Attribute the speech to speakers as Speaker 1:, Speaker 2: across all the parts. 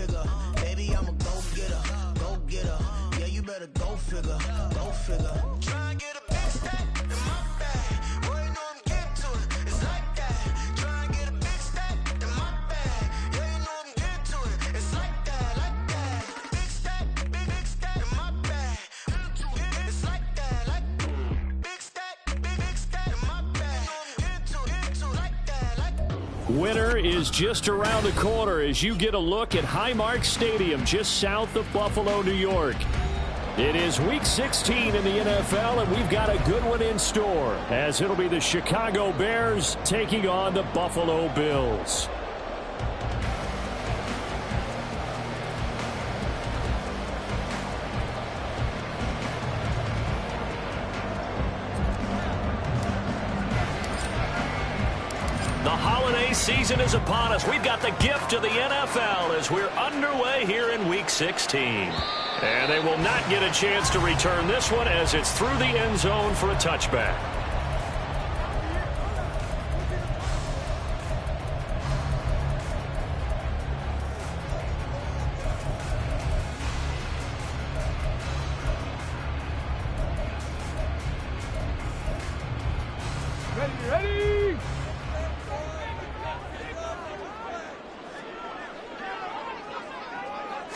Speaker 1: figure. Baby, I'm a go-getter, go-getter. Yeah, you better go figure, go figure. Try and get a big stack in my bag. Boy, you know I'm getting to it. It's like that. Try and get a big stack in my bag. Yeah, you know I'm getting to it. It's like that, like that. Big stack in my bag. It's like that, like big stack in my bag. Into like that, like.
Speaker 2: Winter is just around the corner as you get a look at Highmark Stadium just south of Buffalo, New York. It is Week 16 in the NFL, and we've got a good one in store as it'll be the Chicago Bears taking on the Buffalo Bills. The holiday season is upon us. We've got the gift of the NFL as we're underway here in Week 16. And they will not get a chance to return this one as it's through the end zone for a touchback.
Speaker 3: Ready!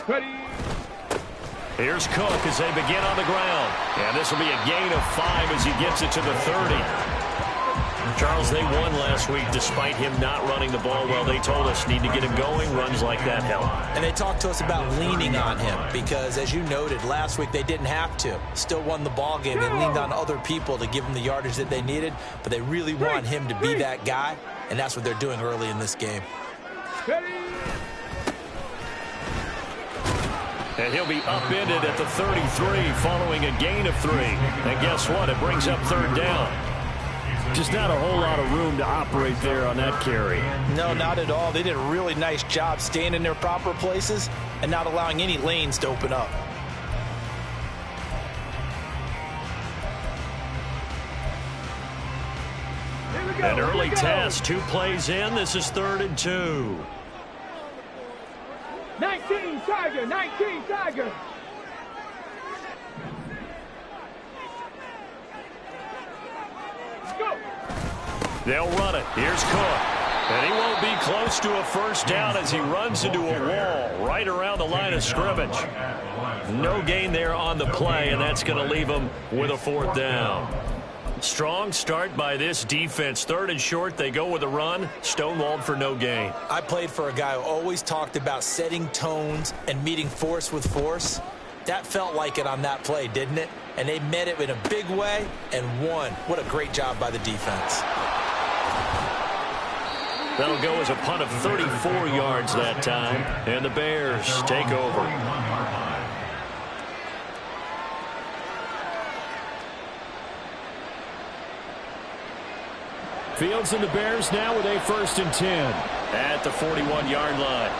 Speaker 3: Ready!
Speaker 2: Here's Cook as they begin on the ground. And this will be a gain of 5 as he gets it to the 30. Charles, they won last week despite him not running the ball well. They told us need to get him going. Runs like that help.
Speaker 4: And they talked to us about leaning on him because, as you noted, last week they didn't have to. Still won the ball game. They leaned on other people to give them the yardage that they needed, but they really want him to be that guy, and that's what they're doing early in this game.
Speaker 2: And he'll be upended at the 33 following a gain of 3. And guess what? It brings up third down. Just not a whole lot of room to operate there on that carry.
Speaker 4: No, not at all. They did a really nice job staying in their proper places and not allowing any lanes to open up.
Speaker 2: An early test, 2 plays in. This is 3rd and 2.
Speaker 3: 19 Tiger, 19 Tiger. Go.
Speaker 2: They'll run it. Here's Cook. And he won't be close to a first down as he runs into a wall right around the line of scrimmage. No gain there on the play, and that's going to leave him with a 4th down. Strong start by this defense. 3rd and short, they go with a run. Stonewalled for no gain.
Speaker 4: I played for a guy who always talked about setting tones and meeting force with force. That felt like it on that play, didn't it? And they met it in a big way and won. What a great job by the defense.
Speaker 2: That'll go as a punt of 34 yards that time. And the Bears take over. Fields and the Bears now with a 1st and 10 at the 41-yard line.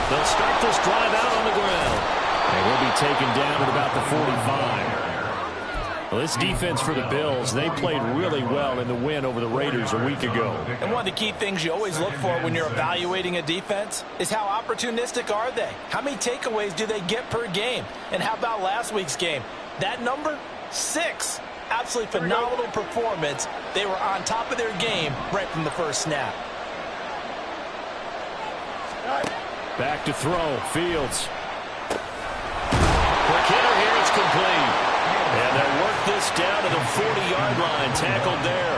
Speaker 2: They'll start this drive out on the ground. And he'll be taken down at about the 45. Well, this defense for the Bills, they played really well in the win over the Raiders a week ago.
Speaker 4: And one of the key things you always look for when you're evaluating a defense is how opportunistic are they? How many takeaways do they get per game? And how about last week's game? That number, 6. Absolutely phenomenal performance. They were on top of their game right from the first snap.
Speaker 2: Back to throw. Fields. Quick hitter here. It's complete. And they'll work this down to the 40-yard line. Tackled there.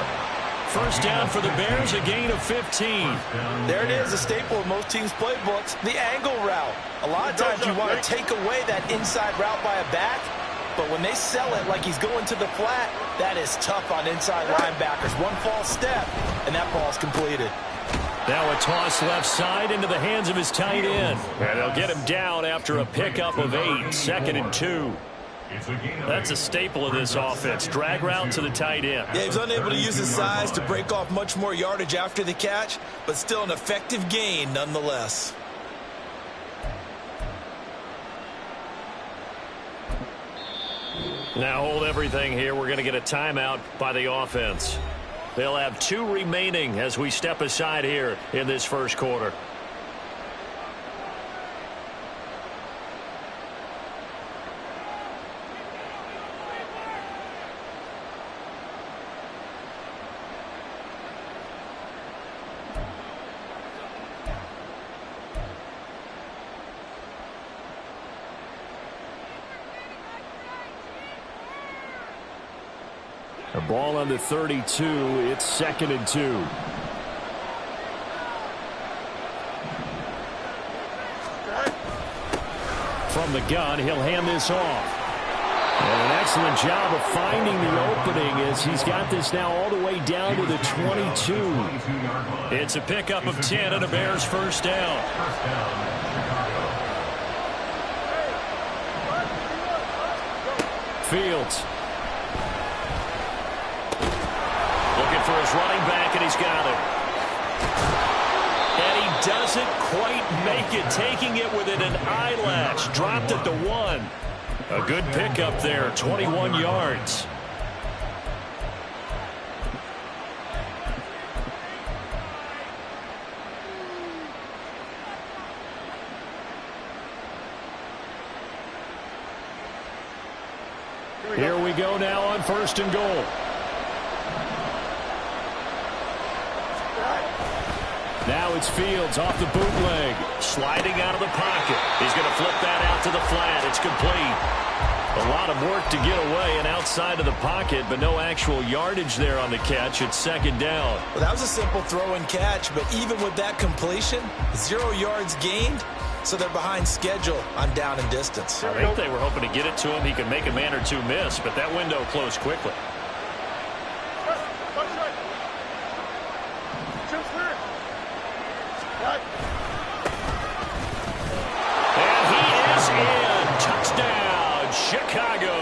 Speaker 2: First down for the Bears, a gain of 15.
Speaker 4: There it is, a staple of most teams' playbooks, the angle route. A lot of times you want to take away that inside route by a back, but when they sell it like he's going to the flat, that is tough on inside linebackers. One false step, and that ball's completed.
Speaker 2: Now a toss left side into the hands of his tight end. And they'll get him down after a pickup of 8, 2nd and 2. That's a staple of this offense. Drag route to the tight end.
Speaker 4: Yeah, he was unable to use his size to break off much more yardage after the catch, but still an effective gain nonetheless.
Speaker 2: Now hold everything here. We're going to get a timeout by the offense. They'll have 2 remaining as we step aside here in this first quarter. Ball on the 32. It's 2nd and 2. From the gun, he'll hand this off. And an excellent job of finding the opening as he's got this now all the way down to the 22. It's a pickup of 10 and a Bears first down. Fields. Looking for his running back, and he's got it. And he doesn't quite make it, taking it within an eyelash. Dropped it to 1. A good pickup there, 21 yards. Here we go now on 1st and goal. Now it's Fields off the bootleg. Sliding out of the pocket. He's going to flip that out to the flat. It's complete. A lot of work to get away and outside of the pocket, but no actual yardage there on the catch. It's 2nd down.
Speaker 4: Well, that was a simple throw and catch, but even with that completion, 0 yards gained, so they're behind schedule on down and distance.
Speaker 2: I think they were hoping to get it to him. He could make a man or two miss, but that window closed quickly. And he is in. Touchdown, Chicago.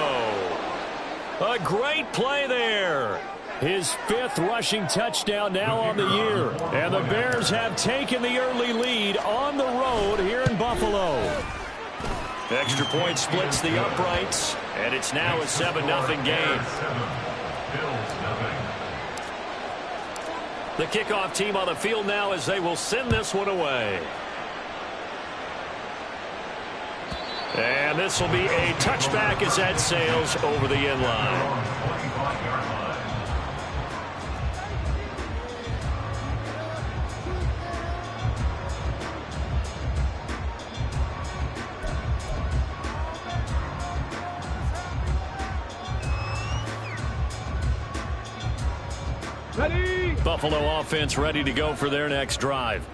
Speaker 2: A great play there. His 5th rushing touchdown now on the year. And the Bears have taken the early lead on the road here in Buffalo. Extra point splits the uprights, and it's now a 7-0 game. The kickoff team on the field now as they will send this one away. And this will be a touchback as that sails over the end line.
Speaker 3: Ready?
Speaker 2: Buffalo offense ready to go for their next drive.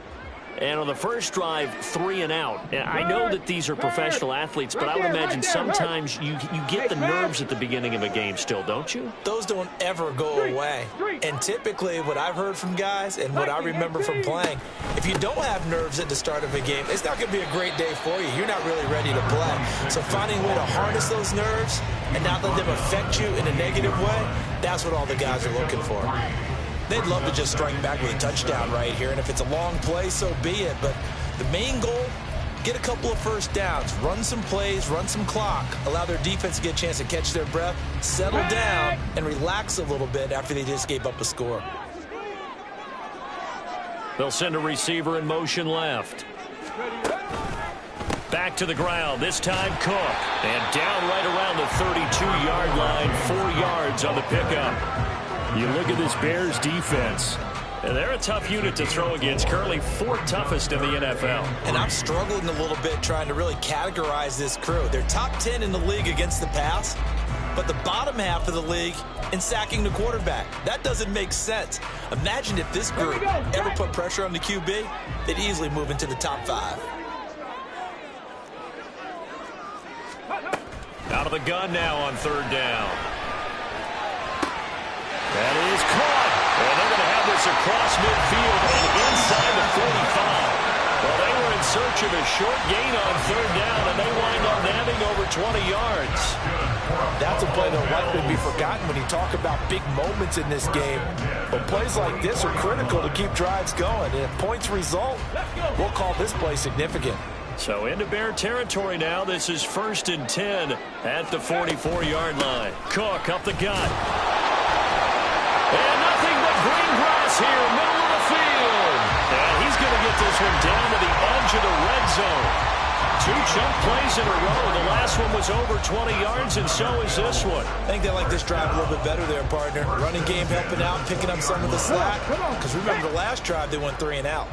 Speaker 2: And on the first drive, 3 and out. And I know that these are professional athletes, but I would imagine sometimes you get the nerves at the beginning of a game still, don't you?
Speaker 4: Those don't ever go away. And typically what I've heard from guys and what I remember from playing, if you don't have nerves at the start of a game, it's not going to be a great day for you. You're not really ready to play. So finding a way to harness those nerves and not let them affect you in a negative way, that's what all the guys are looking for. They'd love to just strike back with a touchdown right here, and if it's a long play, so be it. But the main goal, get a couple of first downs, run some plays, run some clock, allow their defense to get a chance to catch their breath, settle down, and relax a little bit after they just gave up a score.
Speaker 2: They'll send a receiver in motion left. Back to the ground, this time Cook. And down right around the 32-yard line, 4 yards on the pickup. You look at this Bears defense, and they're a tough unit to throw against, currently 4th toughest in the NFL.
Speaker 4: And I'm struggling a little bit trying to really categorize this crew. They're top 10 in the league against the pass, but the bottom half of the league in sacking the quarterback. That doesn't make sense. Imagine if this group ever put pressure on the QB, they'd easily move into the top 5.
Speaker 2: Out of the gun now on 3rd down. That is caught. And they're going to have this across midfield and inside the 45. Well, they were in search of a short gain on 3rd down, and they wind up nabbing over 20 yards.
Speaker 4: That's a play that'll likely be forgotten when you talk about big moments in this game. But plays like this are critical to keep drives going. And if points result, we'll call this play significant.
Speaker 2: So into Bear territory now. This is 1st and 10 at the 44-yard line. Cook up the gut. And nothing but green grass here, middle of the field. And he's going to get this one down to the edge of the red zone. 2 chunk plays in a row. The last one was over 20 yards, and so is this one.
Speaker 4: I think they like this drive a little bit better there, partner. Running game helping out, picking up some of the slack. Because remember the last drive, they went 3 and out.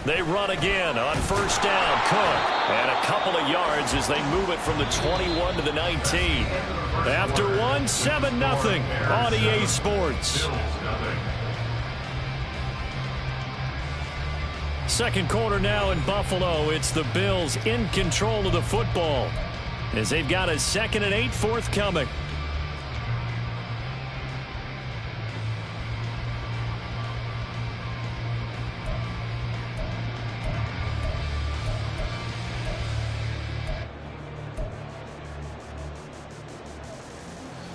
Speaker 2: They run again on 1st down. Cook. And a couple of yards as they move it from the 21 to the 19. After one, 7-0 on EA Sports. Second quarter now in Buffalo. It's the Bills in control of the football as they've got a 2nd and 8 forthcoming.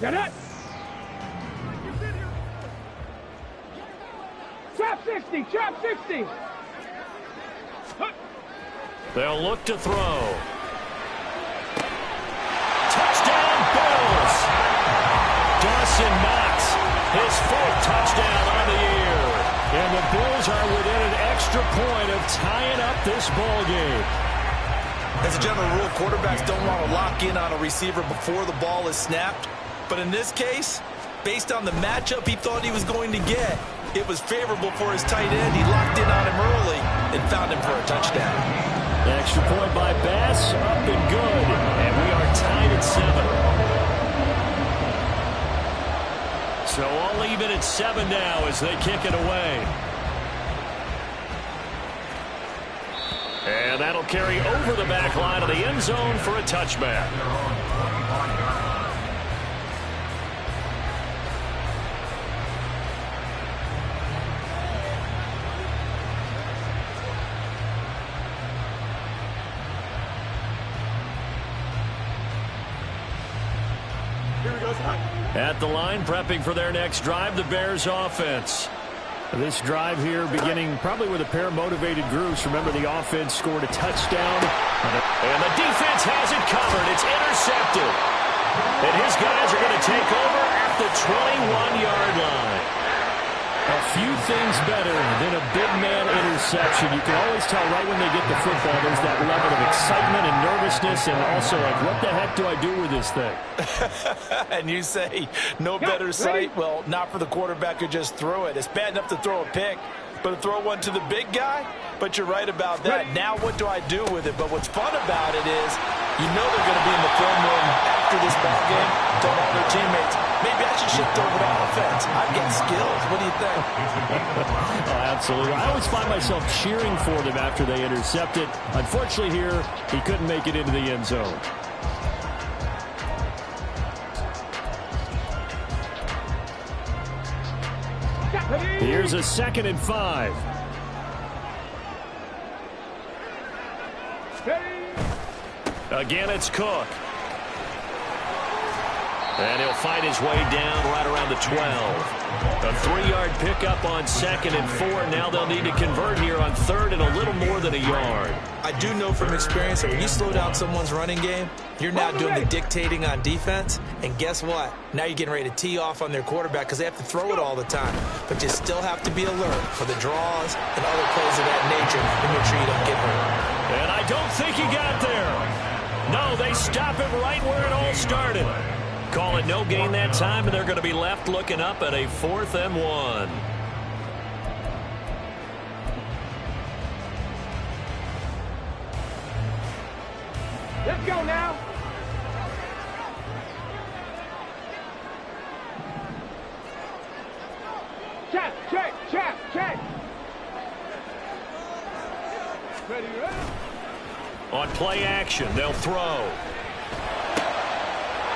Speaker 3: Get it! Trap 60! Trap 60!
Speaker 2: They'll look to throw. Touchdown, Bills! Dawson Knox, his 4th touchdown on the year. And the Bills are within an extra point of tying up this ball game.
Speaker 4: As a general rule, quarterbacks don't want to lock in on a receiver before the ball is snapped. But in this case, based on the matchup he thought he was going to get, it was favorable for his tight end. He locked in on him early and found him for a touchdown.
Speaker 2: Extra point by Bass, up and good. And we are tied at 7. So all even at 7 now as they kick it away. And that'll carry over the back line of the end zone for a touchback. At the line, prepping for their next drive, the Bears offense. This drive here beginning probably with a pair of motivated groups. Remember, the offense scored a touchdown. And the defense has it covered. It's intercepted. And his guys are going to take over at the 21-yard line. A few things better than a big man interception. You can always tell right when they get the football, there's that level of excitement and nervousness, and also like, what the heck do I do with this thing?
Speaker 4: And you say, no better sight? Well, not for the quarterback who just threw it. It's bad enough to throw a pick, but to throw one to the big guy? But you're right about that. Now what do I do with it? But what's fun about it is, you know they're going to be in the film room after this ball game, tell all their teammates, maybe I should shift over to offense. I've got skills. What do you think?
Speaker 2: Oh, absolutely. I always find myself cheering for them after they intercept it. Unfortunately here, he couldn't make it into the end zone. Here's a 2nd and 5. Again, it's Cook. And he'll find his way down right around the 12. A 3-yard pickup on 2nd and 4. Now they'll need to convert here on 3rd and a little more than a yard.
Speaker 4: I do know from experience that when you slow down someone's running game, you're now doing the dictating on defense. And guess what? Now you're getting ready to tee off on their quarterback because they have to throw it all the time. But you still have to be alert for the draws and other plays of that nature and make sure you don't get hurt.
Speaker 2: And I don't think he got there. No, they stop it right where it all started. Call it no gain that time, and they're going to be left looking up at a 4th and 1.
Speaker 3: Let's go now. Check, check, check, check. Ready, ready.
Speaker 2: On play action, they'll throw.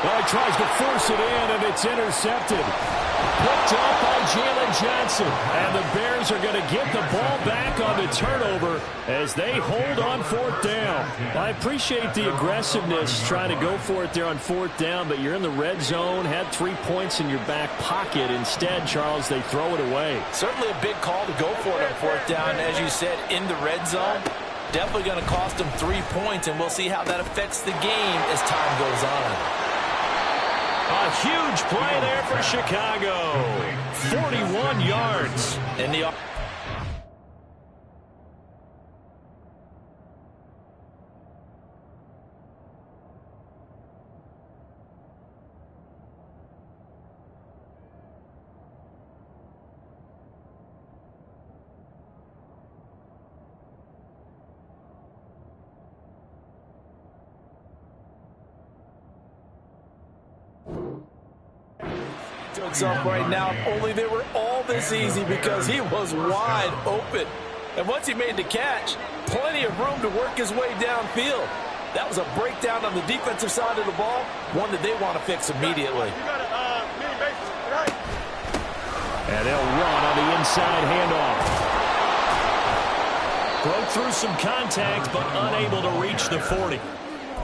Speaker 2: Well, he tries to force it in, and it's intercepted. Picked up by Jalen Johnson. And the Bears are going to get the ball back on the turnover as they hold on 4th down. I appreciate the aggressiveness trying to go for it there on 4th down, but you're in the red zone, had 3 points in your back pocket. Instead, Charles, they throw it away.
Speaker 4: Certainly a big call to go for it on 4th down. As you said, in the red zone, definitely going to cost them 3 points, and we'll see how that affects the game as time goes on.
Speaker 2: A huge play there for Chicago. 41 yards.
Speaker 4: And the Himself right now, if only they were all this easy, because he was wide open. And once he made the catch, plenty of room to work his way downfield. That was a breakdown on the defensive side of the ball, one that they want to fix immediately.
Speaker 2: And they'll run on the inside handoff. Broke through some contact, but unable to reach the 40.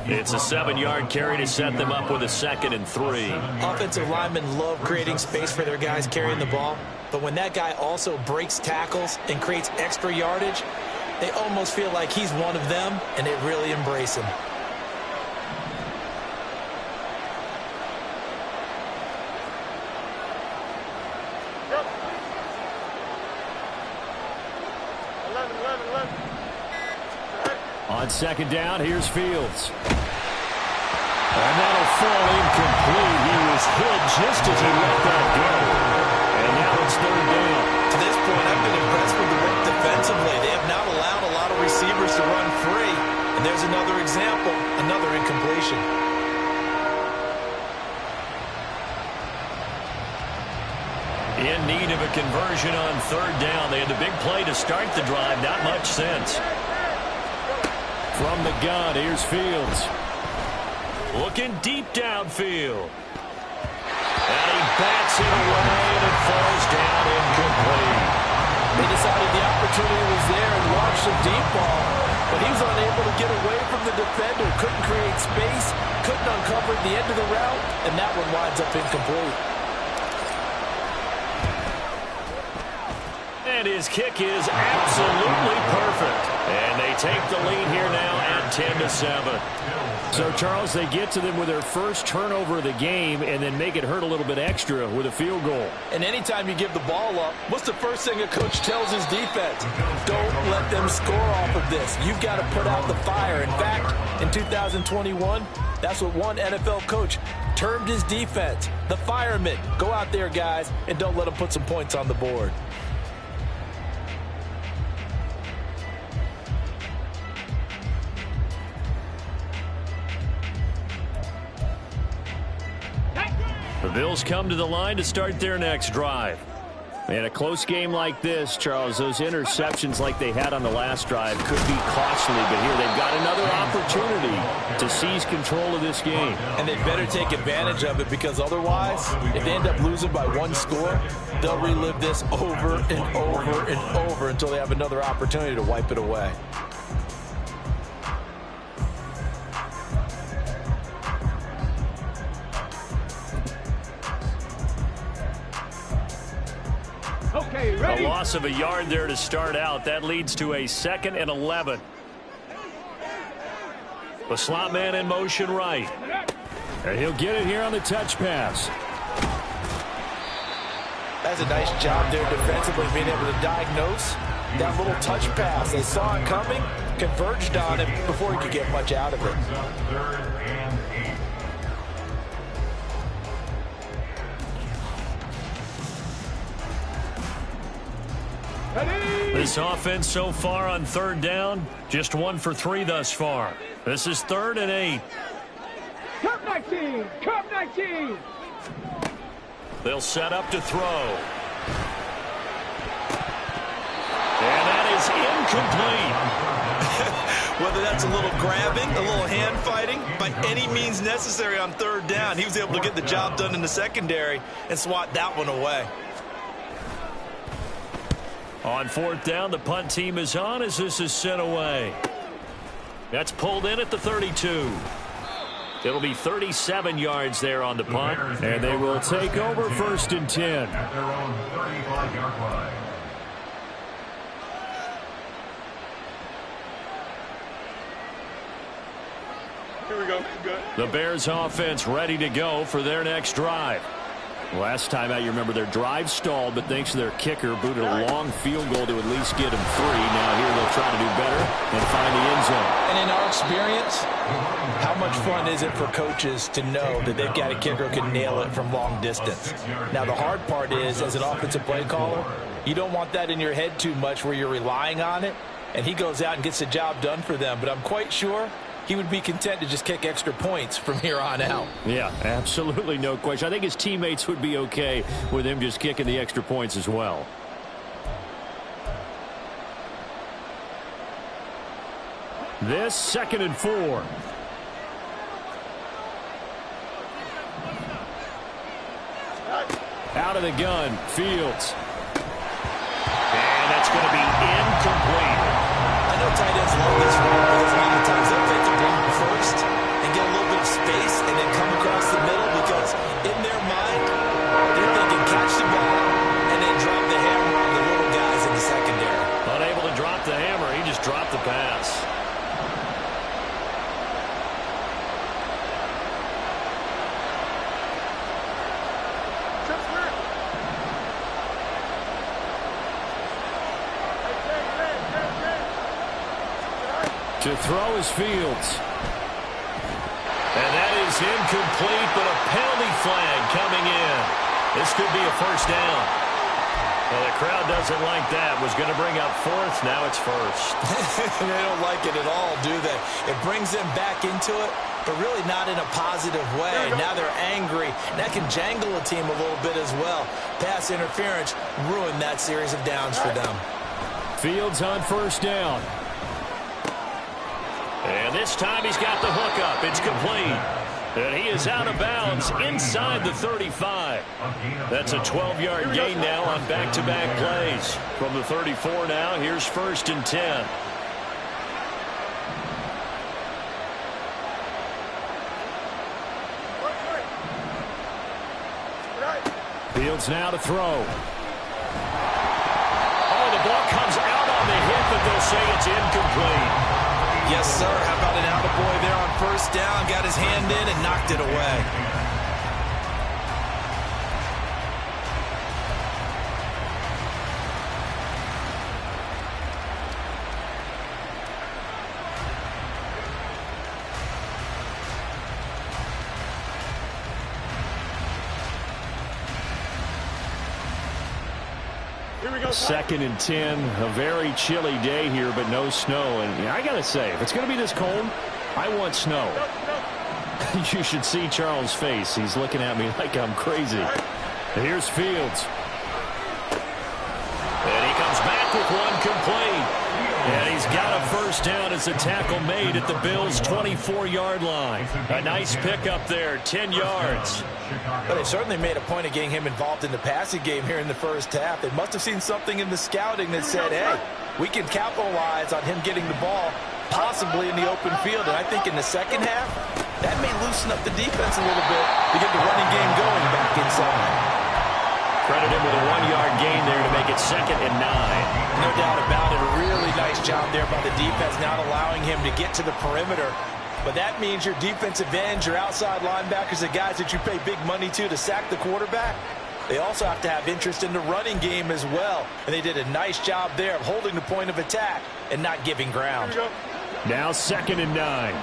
Speaker 2: It's a 7-yard carry to set them up with a 2nd and 3.
Speaker 4: Offensive linemen love creating space for their guys carrying the ball, but when that guy also breaks tackles and creates extra yardage, they almost feel like he's one of them, and they really embrace him.
Speaker 2: On 2nd down, here's Fields. And that'll fall incomplete. He was hit just as he let that go. And now it's 3rd down.
Speaker 4: To this point, I've been impressed with the work defensively. They have not allowed a lot of receivers to run free. And there's another example, another incompletion.
Speaker 2: In need of a conversion on 3rd down. They had the big play to start the drive. Not much sense. From the gun, here's Fields. Looking deep downfield. And he bats it away, and it falls down incomplete.
Speaker 4: They decided the opportunity was there and launched a deep ball, but he was unable to get away from the defender. Couldn't create space, couldn't uncover the end of the route, and that one winds up incomplete.
Speaker 2: And his kick is absolutely perfect. And they take the lead here now at 10-7. So, Charles, they get to them with their first turnover of the game and then make it hurt a little bit extra with a field goal.
Speaker 4: And anytime you give the ball up, what's the first thing a coach tells his defense? Don't let them score off of this. You've got to put out the fire. In fact, in 2021, that's what one NFL coach termed his defense, the firemen. Go out there, guys, and don't let them put some points on the board.
Speaker 2: The Bills come to the line to start their next drive. And a close game like this, Charles, those interceptions like they had on the last drive could be costly. But here they've got another opportunity to seize control of this game.
Speaker 4: And they better take advantage of it, because otherwise, if they end up losing by 1 score, they'll relive this over and over and over until they have another opportunity to wipe it away.
Speaker 3: Okay, ready?
Speaker 2: A loss of a yard there to start out. That leads to a 2nd and 11. The slot man in motion right. And he'll get it here on the touch pass.
Speaker 4: That's a nice job there defensively, being able to diagnose that little touch pass. They saw it coming, converged on it before he could get much out of it.
Speaker 2: This offense so far on 3rd down, just 1 for 3 thus far. This is 3rd and 8.
Speaker 3: Cup 19! Cup 19!
Speaker 2: They'll set up to throw. And that is incomplete.
Speaker 4: Whether that's a little grabbing, a little hand fighting, by any means necessary on 3rd down, he was able to get the job done in the secondary and swat that one away.
Speaker 2: On 4th down, the punt team is on as this is sent away. That's pulled in at the 32. It'll be 37 yards there on the punt, and they will take over 1st and 10.
Speaker 5: At their own 35-yard line.
Speaker 3: Here we go. Good.
Speaker 2: The Bears offense ready to go for their next drive. Last time out, you remember their drive stalled, but thanks to their kicker, booted a long field goal to at least get them 3. Now here they'll try to do better and find the end zone.
Speaker 4: And in our experience, how much fun is it for coaches to know that they've got a kicker who can nail it from long distance? Now, the hard part is, as an offensive play caller, you don't want that in your head too much where you're relying on it, and he goes out and gets the job done for them. But I'm quite sure he would be content to just kick extra points from here on out.
Speaker 2: Yeah, absolutely no question. I think his teammates would be okay with him just kicking the extra points as well. This 2nd and 4. Out of the gun, Fields. And that's going to be incomplete.
Speaker 4: I know tight ends love this rule because a lot of times they'll take the block first and get a little bit of space and then come across the middle because in their mind, they're thinking catch the ball and then drop the hammer on the little guys in the secondary.
Speaker 2: Unable to drop the hammer, he just dropped the pass. To throw is Fields. And that is incomplete, but a penalty flag coming in. This could be a first down. Well, the crowd doesn't like that. Was going to bring up 4th. Now it's 1st.
Speaker 4: They don't like it at all, do they? It brings them back into it, but really not in a positive way. Now they're angry. That can jangle a team a little bit as well. Pass interference ruined that series of downs for them.
Speaker 2: Fields on 1st down. And this time he's got the hook up. It's complete. And he is out of bounds inside the 35. That's a 12-yard gain now on back-to-back plays. From the 34 now, here's 1st and 10. Fields now to throw. Oh, the ball comes out on the hip, but they'll say it's incomplete.
Speaker 4: Yes, sir. How about an attaboy there on 1st down? Got his hand in and knocked it away.
Speaker 3: Here we go.
Speaker 2: 2nd and 10. A very chilly day here, but no snow. And I got to say, if it's going to be this cold, I want snow. You should see Charles' face. He's looking at me like I'm crazy. Here's Fields. And he comes back with one complete. And he's got a 1st down as a tackle made at the Bills' 24-yard line. A nice pickup there, 10 yards.
Speaker 4: But they certainly made a point of getting him involved in the passing game here in the 1st half. They must have seen something in the scouting that said, hey, we can capitalize on him getting the ball, possibly in the open field. And I think in the 2nd half, that may loosen up the defense a little bit to get the running game going back inside.
Speaker 2: Credit him with a 1-yard gain there to make it 2nd and 9.
Speaker 4: No doubt about it. A really nice job there by the defense, not allowing him to get to the perimeter. But that means your defensive ends, your outside linebackers, the guys that you pay big money to sack the quarterback, they also have to have interest in the running game as well. And they did a nice job there of holding the point of attack and not giving ground.
Speaker 2: Now 2nd and 9.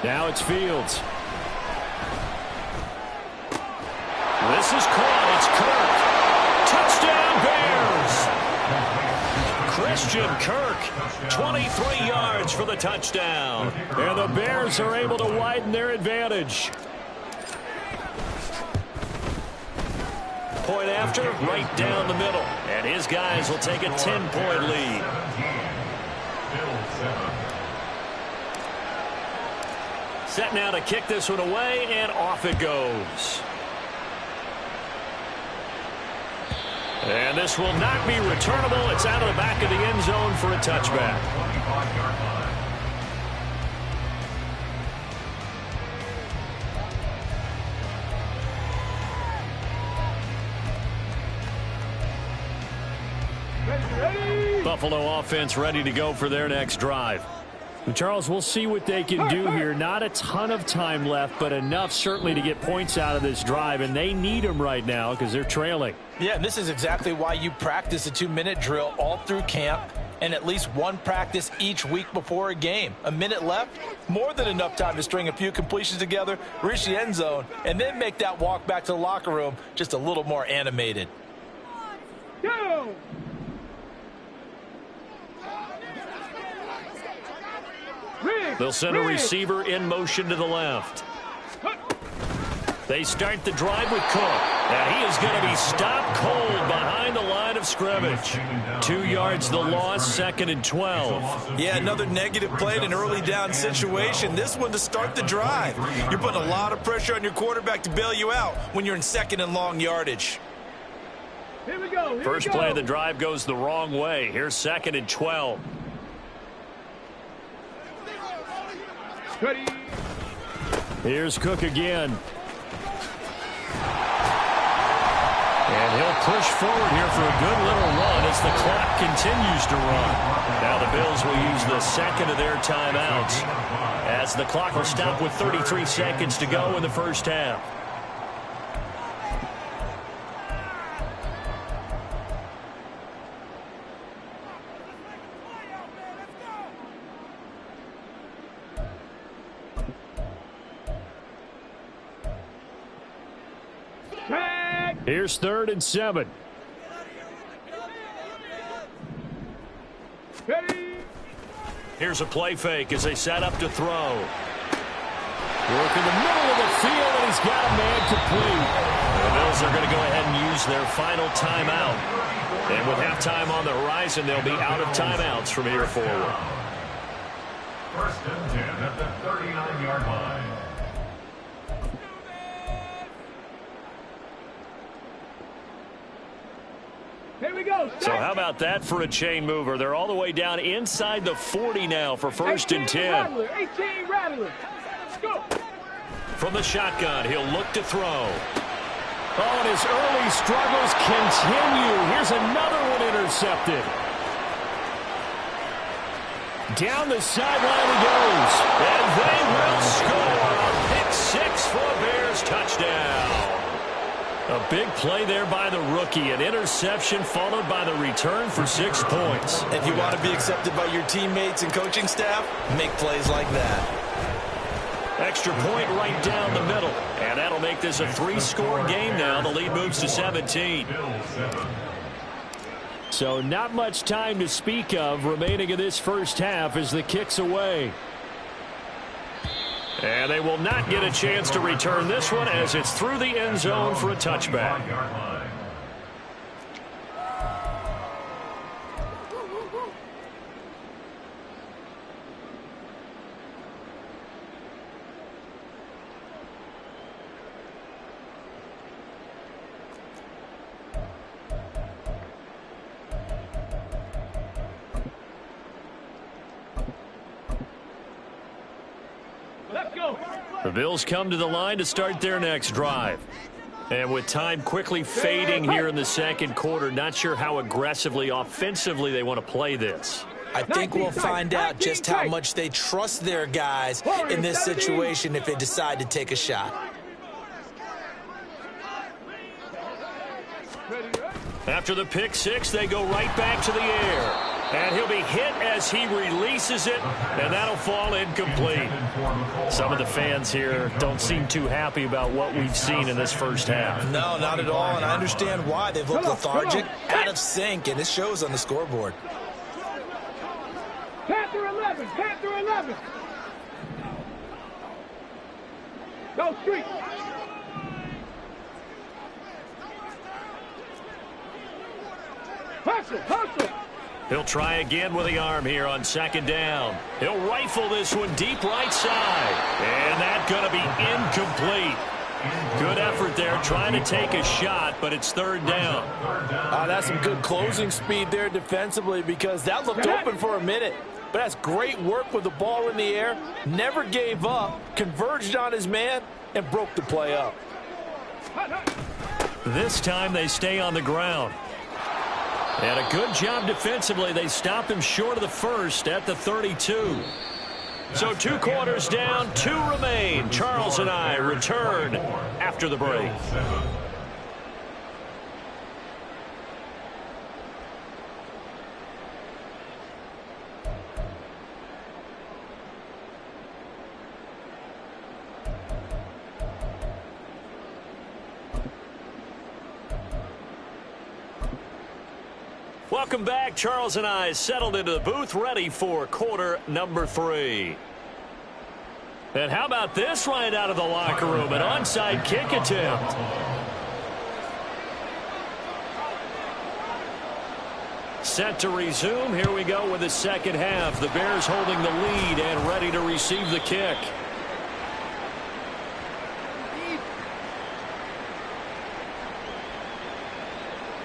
Speaker 2: Now it's Fields. This is caught. It's Kirk. Touchdown, Bears. Christian Kirk, 23 yards for the touchdown. And the Bears are able to widen their advantage. Point after, right down the middle. And his guys will take a 10-point lead. Set now to kick this one away, and off it goes. And this will not be returnable. It's out of the back of the end zone for a touchback. Buffalo offense ready to go for their next drive. And Charles, we'll see what they can do here. Not a ton of time left, but enough certainly to get points out of this drive, and they need them right now because they're trailing.
Speaker 4: Yeah, and this is exactly why you practice a 2-minute drill all through camp and at least one practice each week before a game. A minute left, more than enough time to string a few completions together, reach the end zone, and then make that walk back to the locker room just a little more animated.
Speaker 3: Go!
Speaker 2: They'll send a receiver in motion to the left. They start the drive with Cook. And he is going to be stopped cold behind the line of scrimmage. 2 yards the loss, 2nd and 12.
Speaker 4: Yeah, another negative play in an early down situation. This one to start the drive. You're putting a lot of pressure on your quarterback to bail you out when you're in 2nd and long yardage.
Speaker 3: Here we go.
Speaker 2: First play of the drive goes the wrong way. Here's 2nd and 12.
Speaker 3: Ready.
Speaker 2: Here's Cook again. And he'll push forward here for a good little run as the clock continues to run. Now the Bills will use the second of their timeouts as the clock will stop with 33 seconds to go in the first half. Here's 3rd and 7.
Speaker 3: Ready.
Speaker 2: Here's a play fake as they set up to throw. Work in the middle of the field, and he's got a man complete. The Bills are going to go ahead and use their final timeout. And with halftime on the horizon, they'll be out of timeouts from here forward.
Speaker 5: 1st and 10 at the 39-yard line.
Speaker 3: Here we go.
Speaker 2: So how about that for a chain mover? They're all the way down inside the 40 now for 1st and 10.
Speaker 3: Rattler, 18 Rattler. Let's go.
Speaker 2: From the shotgun, he'll look to throw. Oh, and his early struggles continue. Here's another one intercepted. Down the sideline he goes. And they will score. A pick 6 for a Bears touchdown. A big play there by the rookie. An interception followed by the return for 6 points.
Speaker 4: If you want to be accepted by your teammates and coaching staff, make plays like that.
Speaker 2: Extra point right down the middle. And that'll make this a 3-score game now. The lead moves to 17. So not much time to speak of remaining in this first half as the kick's away. And they will not get a chance to return this one as it's through the end zone for a touchback. The Bills come to the line to start their next drive. And with time quickly fading here in the second quarter, not sure how aggressively, offensively they want to play this.
Speaker 4: I think we'll find out just how much they trust their guys in this situation if they decide to take a shot.
Speaker 2: After the pick 6, they go right back to the air. And he'll be hit as he releases it, and that'll fall incomplete. Some of the fans here don't seem too happy about what we've seen in this first half.
Speaker 4: No, not at all, and I understand why. They've looked lethargic, out of sync, and it shows on the scoreboard.
Speaker 3: Panther 11, Panther 11. Go street. Hustle.
Speaker 2: He'll try again with the arm here on 2nd down. He'll rifle this one deep right side. And that's going to be incomplete. Good effort there trying to take a shot, but it's 3rd down.
Speaker 4: That's some good closing speed there defensively because that looked open for a minute. But that's great work with the ball in the air. Never gave up, converged on his man, and broke the play up.
Speaker 2: This time they stay on the ground. And a good job defensively. They stop him short of the first at the 32. So 2 quarters down, 2 remain. Charles and I return after the break. Welcome back. Charles and I settled into the booth, ready for quarter number 3. And how about this right out of the locker room? An onside kick attempt. Set to resume. Here we go with the second half. The Bears holding the lead and ready to receive the kick.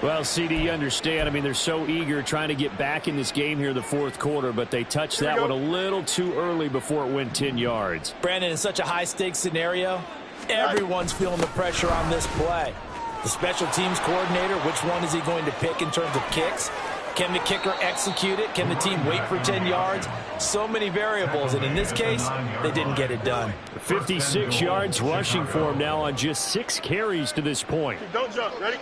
Speaker 6: Well, CD, you understand. I mean, they're so eager trying to get back in this game here in the fourth quarter, but they touched that one a little too early before it went 10 yards.
Speaker 4: Brandon, in such a high-stakes scenario, everyone's feeling the pressure on this play. The special teams coordinator, which one is he going to pick in terms of kicks? Can the kicker execute it? Can the team wait for 10 yards? So many variables, and in this case, they didn't get it done.
Speaker 2: 56 yards rushing for him now on just 6 carries to this point.
Speaker 3: Don't jump. Ready?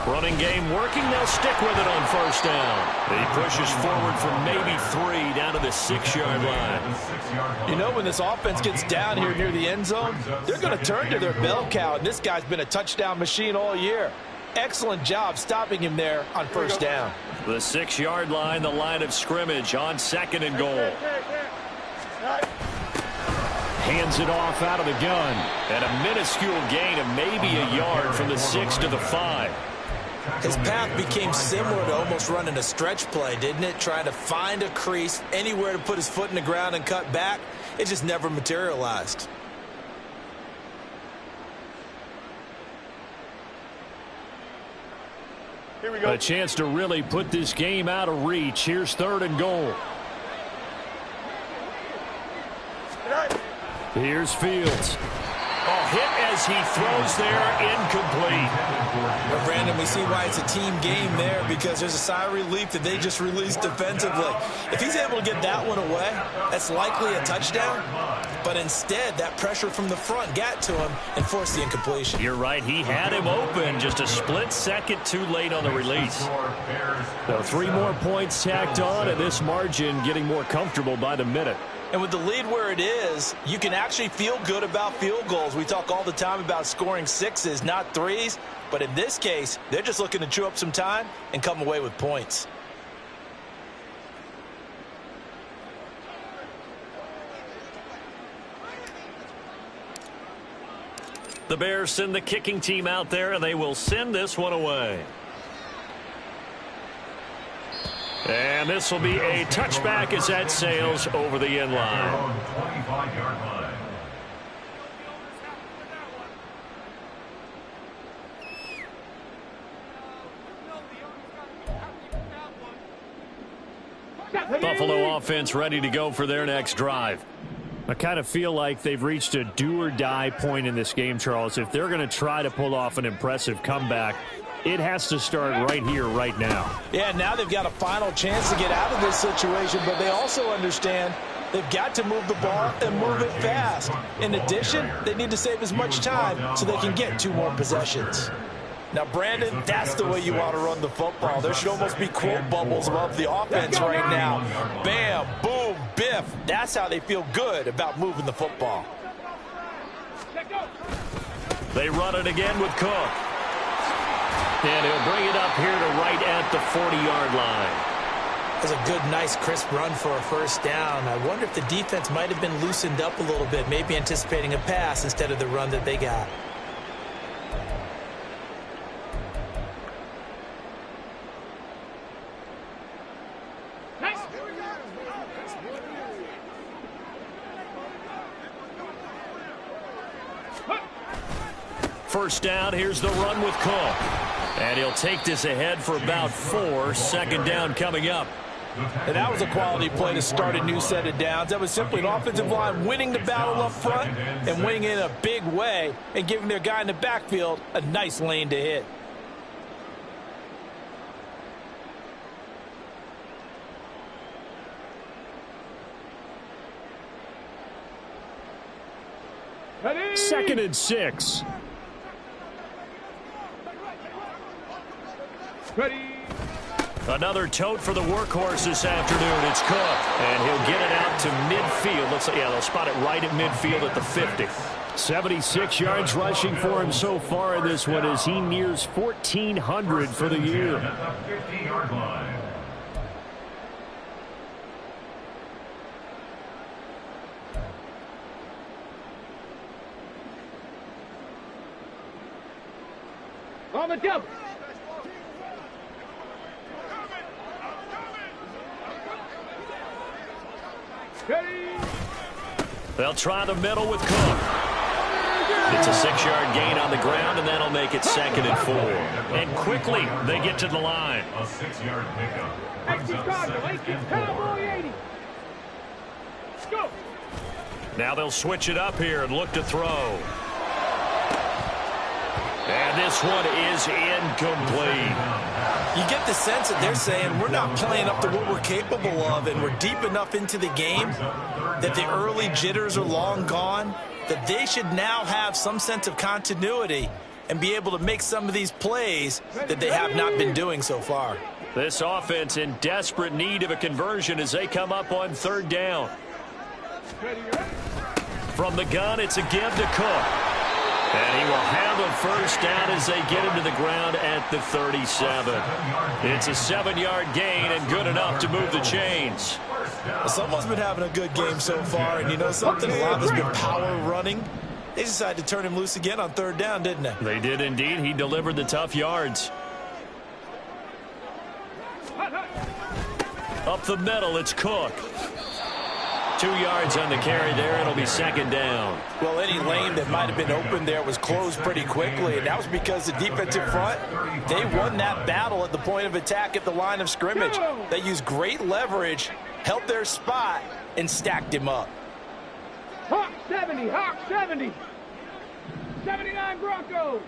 Speaker 2: Running game working. They'll stick with it on first down. He pushes forward from maybe 3 down to the 6-yard line.
Speaker 4: You know, when this offense gets down here near the end zone, they're going to turn to their bell cow, and this guy's been a touchdown machine all year. Excellent job stopping him there on first down.
Speaker 2: The 6-yard line, the line of scrimmage on 2nd and goal. Hands it off out of the gun. And a minuscule gain of maybe a yard from the 6 to the 5.
Speaker 4: His path became similar to almost running a stretch play, didn't it? Trying to find a crease, anywhere to put his foot in the ground and cut back. It just never materialized.
Speaker 3: Here we go.
Speaker 2: A chance to really put this game out of reach. Here's 3rd and goal. Here's Fields. Oh, hit as he throws there, incomplete.
Speaker 4: Well, Brandon, we see why it's a team game there, because there's a sigh of relief that they just released defensively. If he's able to get that one away, that's likely a touchdown. But instead, that pressure from the front got to him and forced the incompletion.
Speaker 2: You're right. He had him open, just a split second too late on the release. So 3 more points tacked on, and this margin getting more comfortable by the minute.
Speaker 4: And with the lead where it is, you can actually feel good about field goals. We talk all the time about scoring 6s, not 3s. But in this case, they're just looking to chew up some time and come away with points.
Speaker 2: The Bears send the kicking team out there, and they will send this one away. And this will be a touchback as that sails over the end line.
Speaker 5: 25-yard line.
Speaker 2: Buffalo offense ready to go for their next drive. I kind of feel like they've reached a do-or-die point in this game, Charles. If they're going to try to pull off an impressive comeback, it has to start right here, right now.
Speaker 4: Yeah, now they've got a final chance to get out of this situation, but they also understand they've got to move the ball and move it fast. In addition, they need to save as much time so they can get 2 more possessions. Now, Brandon, that's the way you want to run the football. There should almost be quote bubbles above the offense right now. Bam, boom, biff. That's how they feel good about moving the football.
Speaker 2: They run it again with Cook. And he'll bring it up here to right at the 40-yard line.
Speaker 4: That's a good, nice, crisp run for a first down. I wonder if the defense might have been loosened up a little bit, maybe anticipating a pass instead of the run that they got.
Speaker 2: First down, here's the run with Cook. And he'll take this ahead for about 4. Second down coming up.
Speaker 4: And that was a quality play to start a new set of downs. That was simply an offensive line winning the battle up front and winning in a big way and giving their guy in the backfield a nice lane to hit.
Speaker 3: Ready?
Speaker 2: 2nd and 6.
Speaker 3: Ready?
Speaker 2: Another tote for the workhorse this afternoon. It's Cook, and he'll get it out to midfield. They'll spot it right at midfield at the 50. 76 yards rushing for him so far in this one as he nears 1,400 for the year.
Speaker 3: On the double.
Speaker 2: They'll try the middle with Cook. It's a 6-yard gain on the ground, and that'll make it 2nd and 4. And quickly, they get to the line.
Speaker 5: A 6-yard pickup. Brings up 2nd and 4.
Speaker 3: Go.
Speaker 2: Now they'll switch it up here and look to throw. And this one is incomplete.
Speaker 4: You get the sense that they're saying we're not playing up to what we're capable of, and we're deep enough into the game that the early jitters are long gone, that they should now have some sense of continuity and be able to make some of these plays that they have not been doing so far.
Speaker 2: This offense in desperate need of a conversion as they come up on 3rd down. From the gun, it's a give to Cook. And he will have a 1st down as they get him to the ground at the 37. It's a 7-yard gain and good enough to move the chains.
Speaker 4: Someone's been having a good game so far, and you know something? A lot has been power running. They decided to turn him loose again on 3rd down, didn't they?
Speaker 2: They did indeed. He delivered the tough yards. Up the middle, it's Cook. 2 yards on the carry there. It'll be 2nd down.
Speaker 4: Well, any lane that might have been open there was closed pretty quickly, and that was because the defensive front, they won that battle at the point of attack at the line of scrimmage. They used great leverage, held their spot, and stacked him up.
Speaker 3: Hawk 70, Hawk 70. 79 Broncos.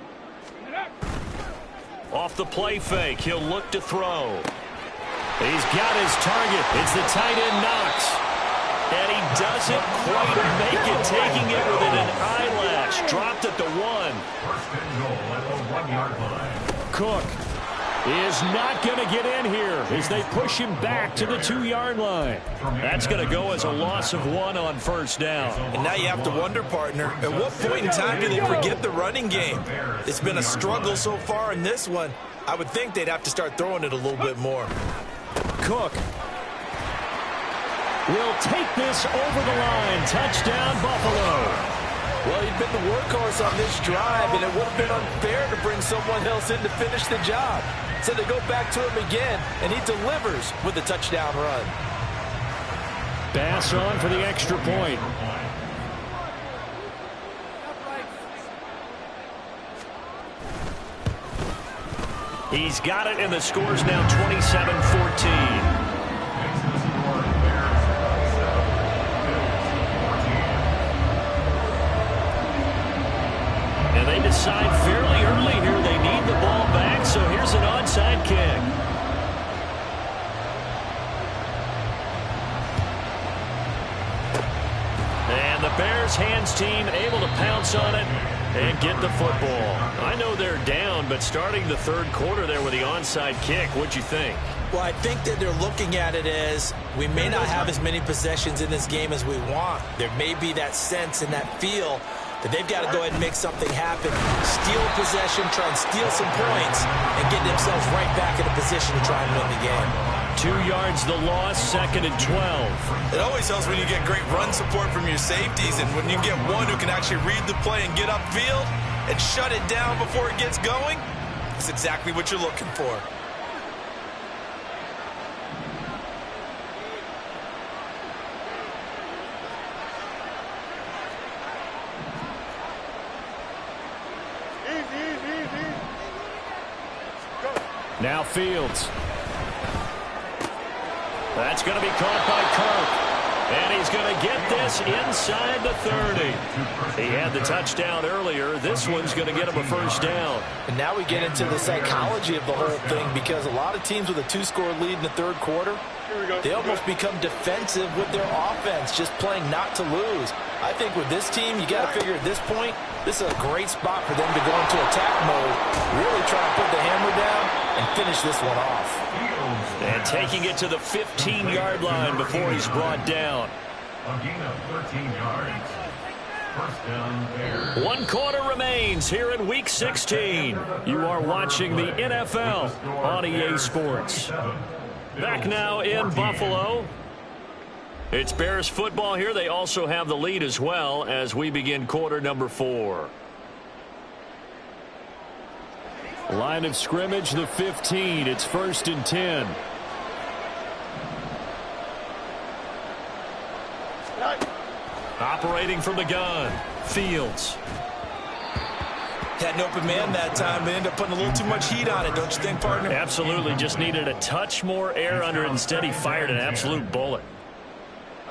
Speaker 2: Off the play fake, he'll look to throw. He's got his target. It's the tight end Knox. And he doesn't quite make it, taking it within an eyelash. Dropped at the 1.
Speaker 5: 1st and goal at the 1-yard line.
Speaker 2: Cook is not going to get in here as they push him back to the 2-yard line. That's going to go as a loss of 1 on 1st down.
Speaker 4: And now you have to wonder, partner, at what point in time do they forget the running game? It's been a struggle so far in this one. I would think they'd have to start throwing it a little bit more.
Speaker 2: Cook will take this over the line. Touchdown, Buffalo.
Speaker 4: Well, he'd been the workhorse on this drive, and it would have been unfair to bring someone else in to finish the job. So they go back to him again, and he delivers with a touchdown run.
Speaker 6: Bass on for the extra point.
Speaker 2: He's got it, and the score's now 27-14. And they decide fairly early here they need the ball back, so here's an onside kick. And the Bears hands team able to pounce on it and get the football. I know they're down, but starting the 3rd quarter there with the onside kick, what'd you think?
Speaker 4: Well, I think that they're looking at it as we may not have as many possessions in this game as we want. There may be that sense and that feel that they've got to go ahead and make something happen, steal a possession, try and steal some points, and get themselves right back in a position to try and win the game.
Speaker 2: 2 yards the loss, 2nd and 12.
Speaker 4: It always helps when you get great run support from your safeties, and when you get one who can actually read the play and get upfield and shut it down before it gets going, that's exactly what you're looking for.
Speaker 2: Now Fields. That's going to be caught by Kirk. And he's going to get this inside the 30. He had the touchdown earlier. This one's going to get him a 1st down.
Speaker 4: And now we get into the psychology of the whole thing, because a lot of teams with a 2-score lead in the 3rd quarter, they almost become defensive with their offense, just playing not to lose. I think with this team, you got to figure at this point, this is a great spot for them to go into attack mode, really try and put the hammer down and finish this one off.
Speaker 2: And taking it to the 15-yard line before he's brought down.
Speaker 5: A gain of 13 yards. 1st down, Bears.
Speaker 2: 1 quarter remains here in Week 16. You are watching the NFL on EA Sports. Back now in Buffalo. It's Bears football here. They also have the lead as well as we begin quarter number 4.
Speaker 6: Line of scrimmage, the 15. It's 1st and 10.
Speaker 2: Operating from the gun, Fields.
Speaker 4: Had an open man that time, but ended up putting a little too much heat on it, don't you think, partner?
Speaker 2: Absolutely, just needed a touch more air under it. Instead, he fired an absolute bullet.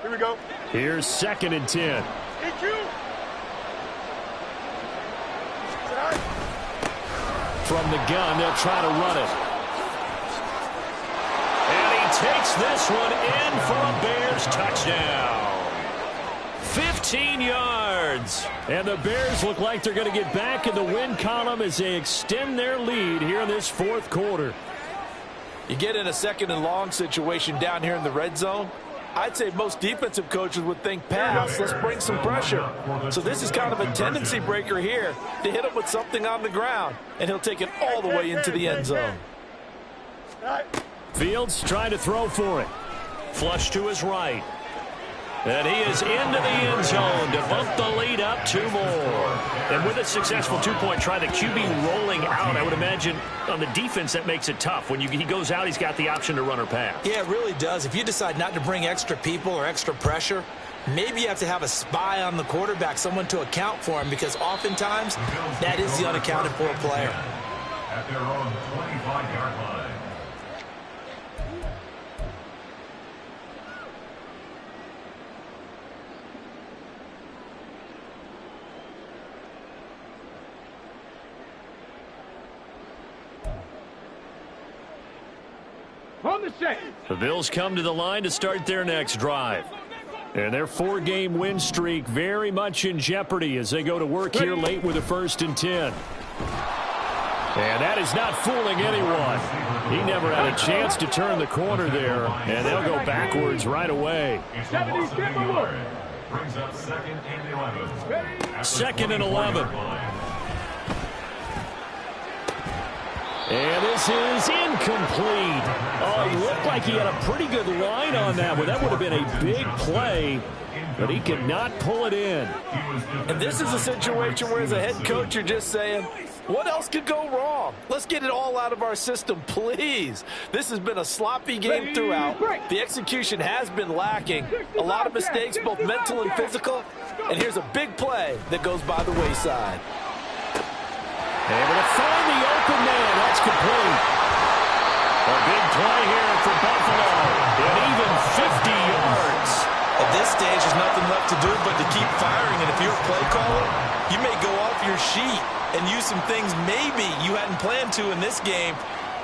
Speaker 3: Here we go.
Speaker 6: Here's 2nd and 10. From the gun, they'll try to run it.
Speaker 2: And he takes this one in for a Bears touchdown. 15 yards.
Speaker 6: And the Bears look like they're going to get back in the win column as they extend their lead here in this 4th quarter.
Speaker 4: You get in a 2nd and long situation down here in the red zone. I'd say most defensive coaches would think pass, let's bring some pressure. So this is kind of a tendency breaker here to hit him with something on the ground, and he'll take it all the way into the end zone.
Speaker 6: Fields trying to throw for it.
Speaker 2: Flush to his right. And he is into the end zone to bump the lead up 2 more. And with a successful 2-point try, the QB rolling out, I would imagine on the defense that makes it tough. When he goes out, he's got the option to run or pass.
Speaker 4: Yeah, it really does. If you decide not to bring extra people or extra pressure, maybe you have to have a spy on the quarterback, someone to account for him, because oftentimes that is the unaccounted for player.
Speaker 5: At their own 25-yard line.
Speaker 3: On the set.
Speaker 6: The Bills come to the line to start their next drive. And their 4-game win streak very much in jeopardy as they go to work here late with a 1st and 10. And that is not fooling anyone. He never had a chance to turn the corner there, and they'll go backwards right away.
Speaker 3: 70, step over.
Speaker 5: Brings up 2nd and 11.
Speaker 2: 2nd and 11.
Speaker 6: And this is incomplete. Oh, it looked like he had a pretty good line on that one. That would have been a big play, but he could not pull it in.
Speaker 4: And this is a situation where as a head coach, you're just saying, what else could go wrong? Let's get it all out of our system, please. This has been a sloppy game throughout. The execution has been lacking. A lot of mistakes, both mental and physical. And here's a big play that goes by the wayside.
Speaker 6: Able to find the open man. That's complete. A big play here for Buffalo. And even 50 yards.
Speaker 4: At this stage, there's nothing left to do but to keep firing. And if you're a play caller, you may go off your sheet and use some things maybe you hadn't planned to in this game.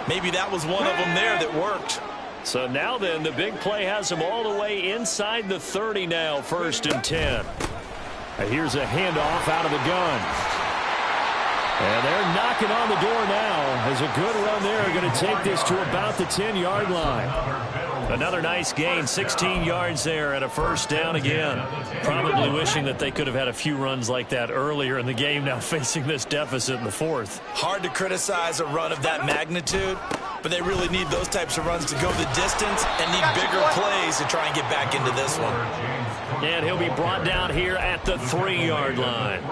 Speaker 4: Maybe that was one of them there that worked.
Speaker 2: So now then, the big play has him all the way inside the 30 now, 1st and 10.
Speaker 6: Here's a handoff out of the gun. And they're knocking on the door now as a good run there. Going to take this to about the 10-yard line.
Speaker 2: Another nice gain, 16 yards there and a 1st down again. Probably wishing that they could have had a few runs like that earlier in the game, now facing this deficit in the 4th.
Speaker 4: Hard to criticize a run of that magnitude, but they really need those types of runs to go the distance and need bigger plays to try and get back into this one.
Speaker 2: And he'll be brought down here at the 3-yard line.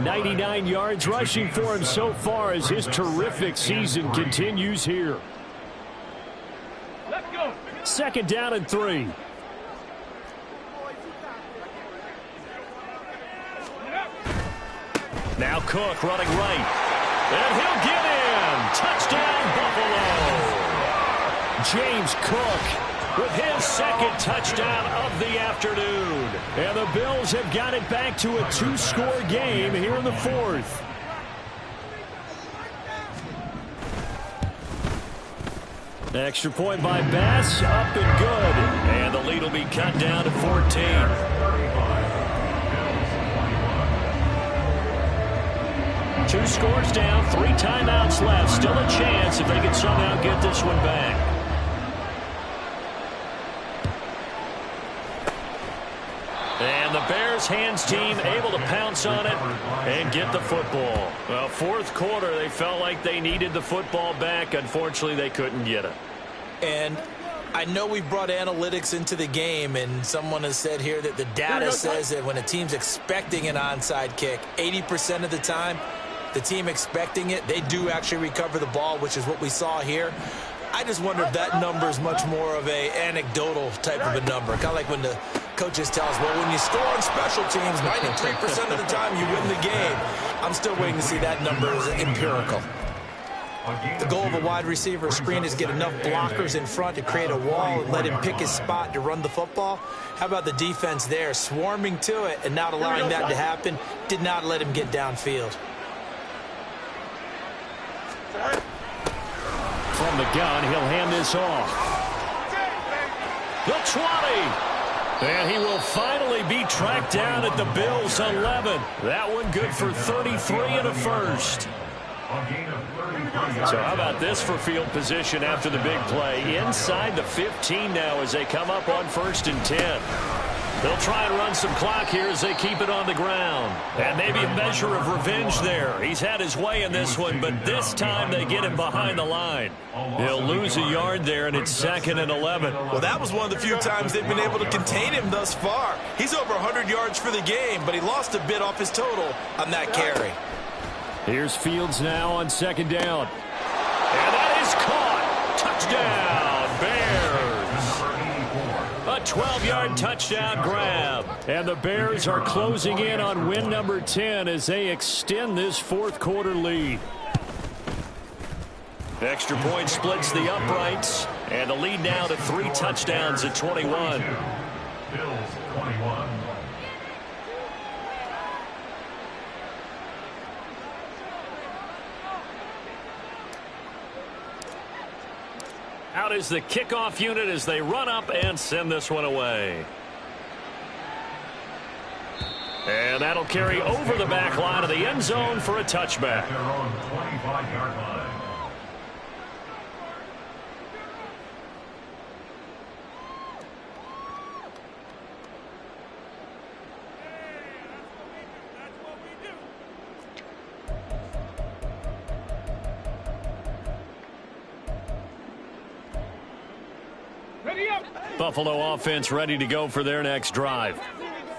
Speaker 6: 99 yards rushing for him so far as his terrific season continues here.
Speaker 3: Let's go.
Speaker 6: 2nd down and 3.
Speaker 2: Now Cook running right. And he'll get in. Touchdown, Buffalo.
Speaker 6: James Cook with his 2nd touchdown of the afternoon. And the Bills have got it back to a 2-score game here in the 4th. Extra point by Bass, up and good.
Speaker 2: And the lead will be cut down to 14. Two scores down, 3 timeouts left. Still a chance if they can somehow get this one back. And the Bears hands team able to pounce on it and get the football. Well, 4th quarter, they felt like they needed the football back. Unfortunately, they couldn't get it.
Speaker 4: And I know we brought analytics into the game, and someone has said here that the data says that when a team's expecting an onside kick, 80% of the time, the team expecting it, they do actually recover the ball, which is what we saw here. I just wonder if that number is much more of a anecdotal type of a number. Kind of like when the coaches tell us, well, when you score on special teams, 93% of the time you win the game. I'm still waiting to see that number as empirical. The goal of a wide receiver screen is get enough blockers in front to create a wall and let him pick his spot to run the football. How about the defense there, swarming to it and not allowing that to happen? Did not let him get downfield.
Speaker 6: From the gun, he'll hand this off. The 20. And he will finally be tracked down at the Bills' 11. That one good for 33 and a first. So how about this for field position after the big play? Inside the 15 now as they come up on 1st and 10. They'll try and run some clock here as they keep it on the ground. And maybe a measure of revenge there. He's had his way in this one, but this time they get him behind the line. He'll lose a yard there, and it's 2nd and 11.
Speaker 4: Well, that was one of the few times they've been able to contain him thus far. He's over 100 yards for the game, but he lost a bit off his total on that carry.
Speaker 6: Here's Fields now on 2nd down. And that is caught. Touchdown, Bears. A 12-yard touchdown grab. And the Bears are closing in on win number 10 as they extend this 4th quarter lead. Extra point splits the uprights. And the lead now to 3 touchdowns at 21.
Speaker 5: Bills 21.
Speaker 6: Out is the kickoff unit as they run up and send this one away. And that'll carry over the back line of the end zone for a touchback.
Speaker 5: Their own 25-yard line.
Speaker 6: Buffalo offense ready to go for their next drive.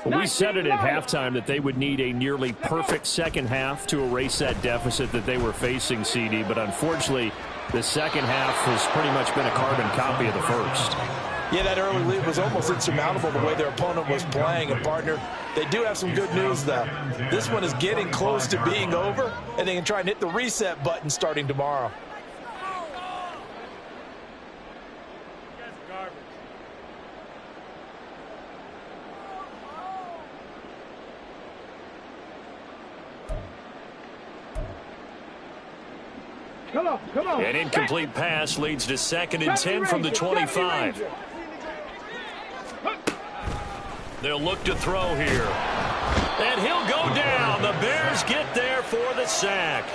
Speaker 6: We said it at halftime that they would need a nearly perfect second half to erase that deficit that they were facing, CD, but unfortunately the second half has pretty much been a carbon copy of the first.
Speaker 4: Yeah, that early lead was almost insurmountable the way their opponent was playing. And, partner, they do have some good news, though. This one is getting close to being over, and they can try and hit the reset button starting tomorrow.
Speaker 3: Come on.
Speaker 6: An incomplete pass leads to 2nd and 10 from the 25. They'll look to throw here. And he'll go down. The Bears get there for the sack.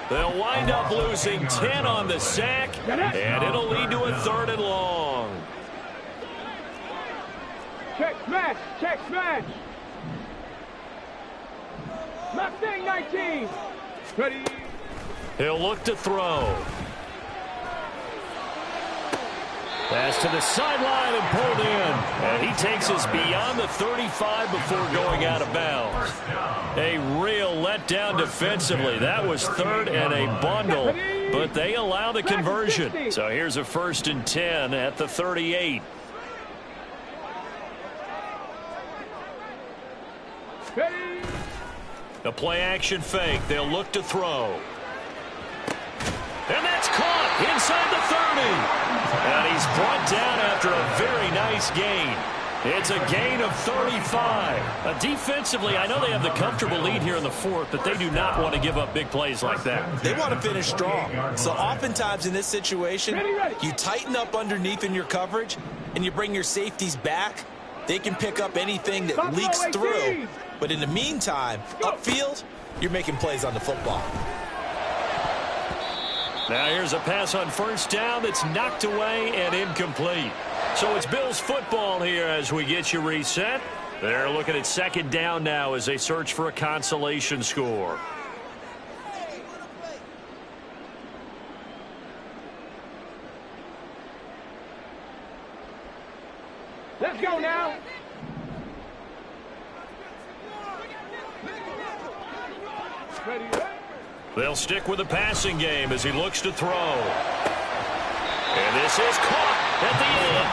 Speaker 6: They'll wind up losing 10 on the sack, and it'll lead to a 3rd and long.
Speaker 3: Check smash. Mustang 19. Ready.
Speaker 6: He'll look to throw. Pass to the sideline and pulled in. And he takes us beyond the 35 before going out of bounds. A real letdown defensively. That was 3rd and a bundle, but they allow the conversion. So here's a 1st and 10 at the 38. The play action fake. They'll look to throw. And that's caught inside the 30. And he's brought down after a very nice gain. It's a gain of 35. Defensively, I know they have the comfortable lead here in the 4th, but they do not want to give up big plays like that.
Speaker 4: They want to finish strong. So oftentimes in this situation, you tighten up underneath in your coverage, and you bring your safeties back. They can pick up anything that leaks through. But in the meantime, upfield, you're making plays on the football.
Speaker 6: Now here's a pass on 1st down that's knocked away and incomplete. So it's Bills football here as we get you reset. They're looking at 2nd down now as they search for a consolation score.
Speaker 3: Let's go now. Ready.
Speaker 2: They'll stick with the passing game as he looks to throw. And this is caught at the end.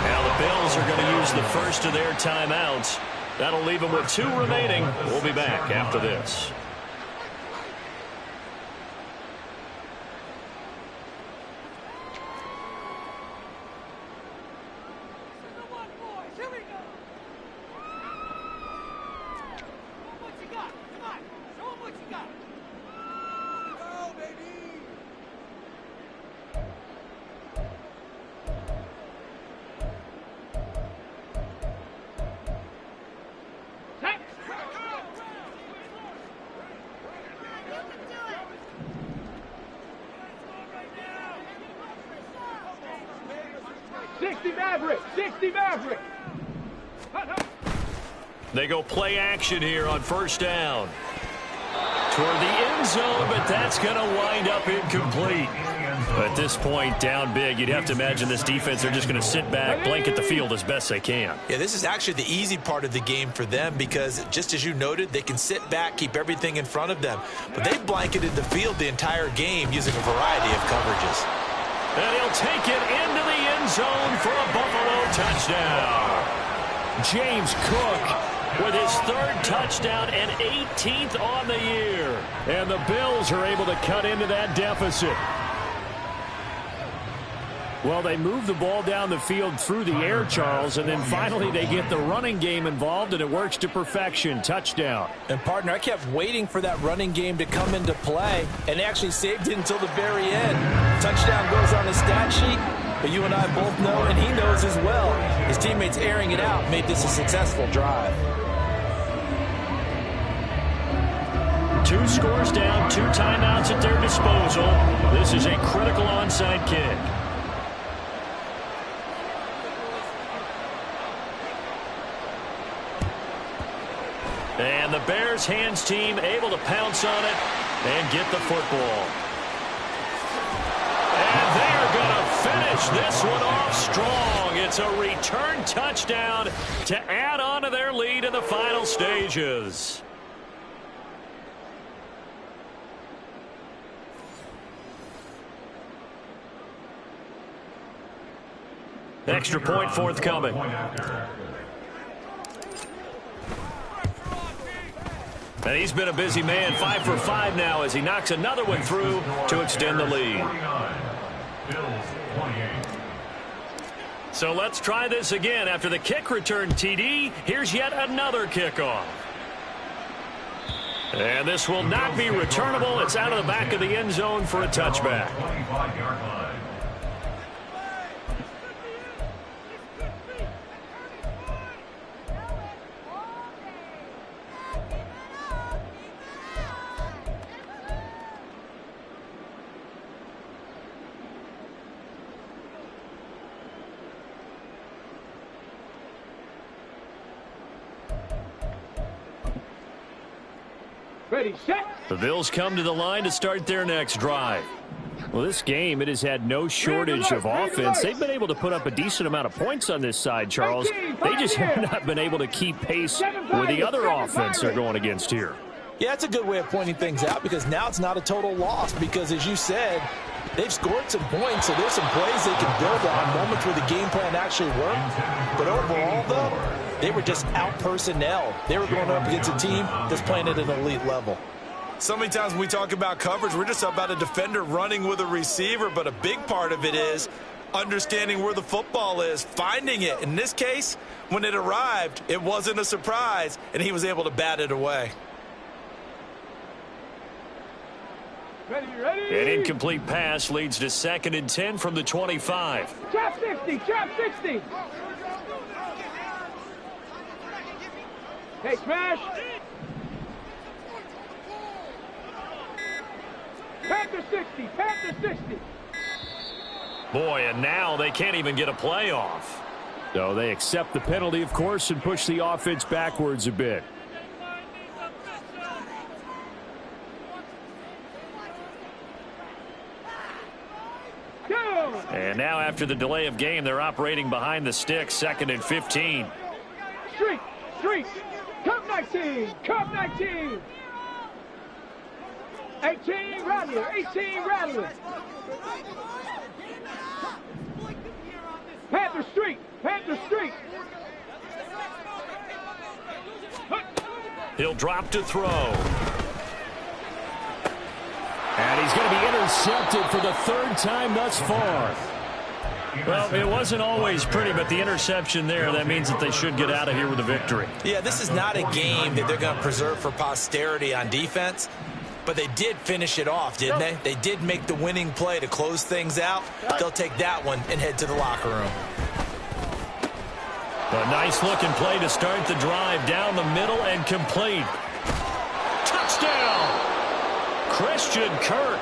Speaker 2: Now the Bills are going to use the first of their timeouts. That'll leave them with 2 remaining. We'll be back after this. They go play action here on first down. Toward the end zone, but that's going to wind up incomplete. At this point, down big, you'd have to imagine this defense, they're just going to sit back, blanket the field as best they can.
Speaker 4: Yeah, this is actually the easy part of the game for them because, just as you noted, they can sit back, keep everything in front of them. But they've blanketed the field the entire game using a variety of coverages.
Speaker 2: And he'll take it into the end zone for a Buffalo touchdown. James Cook with his 3rd touchdown and 18th on the year. And the Bills are able to cut into that deficit. Well, they move the ball down the field through the air, Charles, and then finally they get the running game involved, and it works to perfection. Touchdown.
Speaker 4: And, partner, I kept waiting for that running game to come into play, and they actually saved it until the very end. Touchdown goes on the stat sheet, but you and I both know, and he knows as well, his teammates airing it out made this a successful drive.
Speaker 2: 2 scores down, 2 timeouts at their disposal. This is a critical onside kick. And the Bears hands team able to pounce on it and get the football. And they're going to finish this one off strong. It's a return touchdown to add on to their lead in the final stages. Extra point forthcoming. And he's been a busy man, 5 for 5 now as he knocks another one through to extend the lead. So let's try this again. After the kick return TD, here's yet another kickoff. And this will not be returnable. It's out of the back of the end zone for a touchback.
Speaker 3: Ready, set.
Speaker 6: The Bills come to the line to start their next drive. Well, this game, it has had no shortage of offense. They've been able to put up a decent amount of points on this side, Charles. They just have not been able to keep pace with the other offense they're going against here.
Speaker 4: Yeah, it's a good way of pointing things out because now it's not a total loss because, as you said, they've scored some points, so there's some plays they can build on, moments where the game plan actually worked. But overall, though, they were just out-personnel. They were going up against a team that's playing at an elite level.
Speaker 7: So many times when we talk about coverage, we're just about a defender running with a receiver, but a big part of it is understanding where the football is, finding it. In this case, when it arrived, it wasn't a surprise, and he was able to bat it away.
Speaker 3: Ready.
Speaker 2: An incomplete pass leads to 2nd and 10 from the 25.
Speaker 3: Trap 60, trap 60. Hey, smash. Panther 60, Panther 60.
Speaker 2: Boy, and now they can't even get a play off.
Speaker 6: So they accept the penalty, of course, and push the offense backwards a bit.
Speaker 2: And now after the delay of game, they're operating behind the sticks, 2nd and 15.
Speaker 3: Street, Cup 19, Cup 19. 18 Rattler. 18 Rattler. Panther Street. Panther Street.
Speaker 6: He'll drop to throw. And he's going to be intercepted for the third time thus far. Well, it wasn't always pretty, but the interception there, that means that they should get out of here with a victory.
Speaker 7: Yeah, this is not a game that they're going to preserve for posterity on defense, but they did finish it off, didn't they? They did make the winning play to close things out. They'll take that one and head to the locker room.
Speaker 6: A nice-looking play to start the drive down the middle and complete. Touchdown! Christian Kirk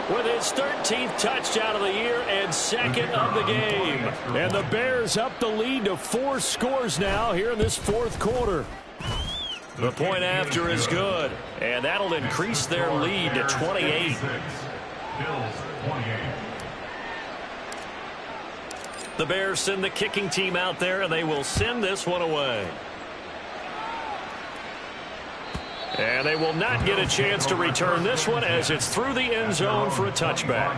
Speaker 6: with his 13th touchdown of the year and second of the game. And the Bears up the lead to 4 scores now here in this fourth quarter. The point after is good, and that'll increase their lead to 28.
Speaker 5: Bills 28.
Speaker 6: The Bears send the kicking team out there, and they will send this one away. And they will not get a chance to return this one as it's through the end zone for a touchback.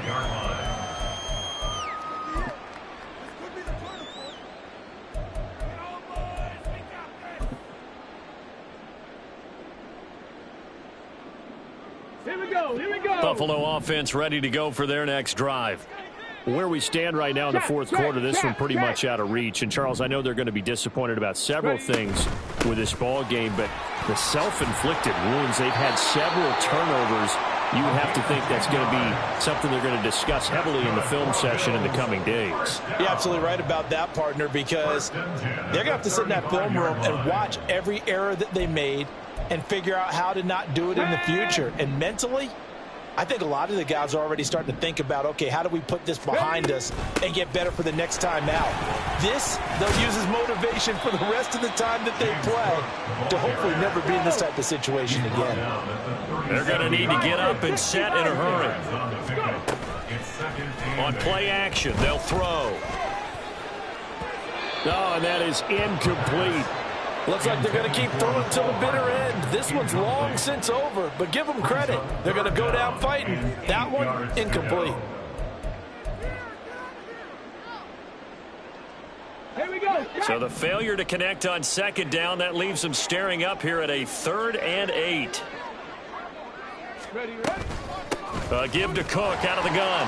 Speaker 3: Here we go. Here we go.
Speaker 6: Buffalo offense ready to go for their next drive. Where we stand right now in the fourth quarter, this one pretty much out of reach. And, Charles, I know they're going to be disappointed about several things with this ball game, but the self-inflicted wounds, they've had several turnovers. You have to think that's going to be something they're going to discuss heavily in the film session in the coming days.
Speaker 4: You're absolutely right about that, partner, because they're going to have to sit in that film room and watch every error that they made and figure out how to not do it in the future. And mentally, I think a lot of the guys are already starting to think about, okay, how do we put this behind us and get better for the next time out? This, they'll use as motivation for the rest of the time that they play to hopefully never be in this type of situation again.
Speaker 6: They're going to need to get up and set in a hurry. On play action, they'll throw. Oh, and that is incomplete.
Speaker 4: Looks like they're going to keep throwing till the bitter end. This one's long since over, but give them credit. They're going to go down fighting. That one, incomplete.
Speaker 3: Here we go.
Speaker 6: So the failure to connect on second down, that leaves them staring up here at a 3rd and 8.
Speaker 3: Ready, ready.
Speaker 6: Give to Cook out of the gun.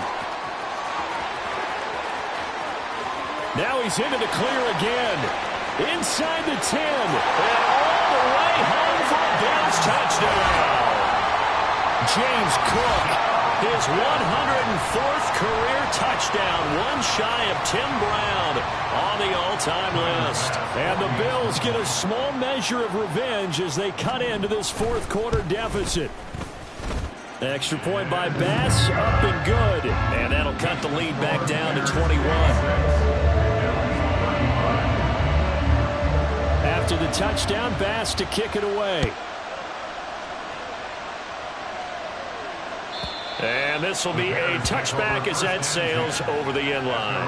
Speaker 6: Now he's into the clear again. Inside the 10, and all the way home for a Bears touchdown. James Cook, his 104th career touchdown, one shy of Tim Brown on the all-time list. And the Bills get a small measure of revenge as they cut into this fourth quarter deficit. Extra point by Bass, up and good. And that'll cut the lead back down to 21. After the touchdown, Bass to kick it away. And this will be a touchback as that sails over the end line.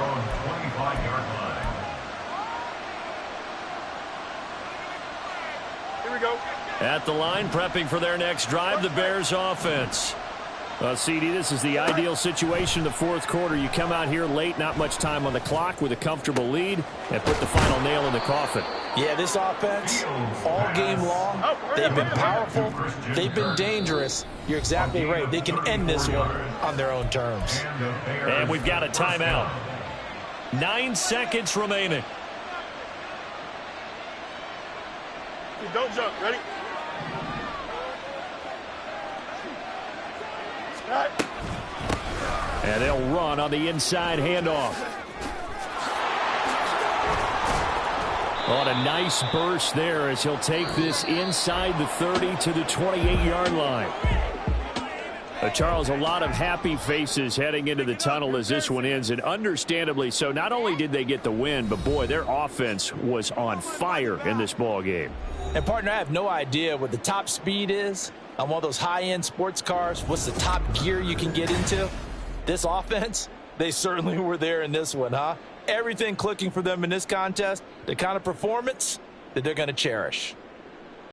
Speaker 3: Here we go.
Speaker 6: At the line, prepping for their next drive, the Bears offense. CD, this is the ideal situation in the fourth quarter. You come out here late, not much time on the clock with a comfortable lead, and put the final nail in the coffin.
Speaker 4: Yeah, this offense, all game long, they've been powerful, they've been dangerous. You're exactly right. They can end this one on their own terms.
Speaker 6: And we've got a timeout. 9 seconds remaining.
Speaker 3: Don't jump. Ready?
Speaker 6: And they'll run on the inside handoff. On a nice burst there as he'll take this inside the 30 to the 28-yard line. Charles, a lot of happy faces heading into the tunnel as this one ends, and understandably so. Not only did they get the win, but boy, their offense was on fire in this ball game.
Speaker 4: And partner, I have no idea what the top speed is on one of those high-end sports cars. What's the top gear you can get into? This offense, they certainly were there in this one, huh? Everything clicking for them in this contest, the kind of performance that they're going to cherish.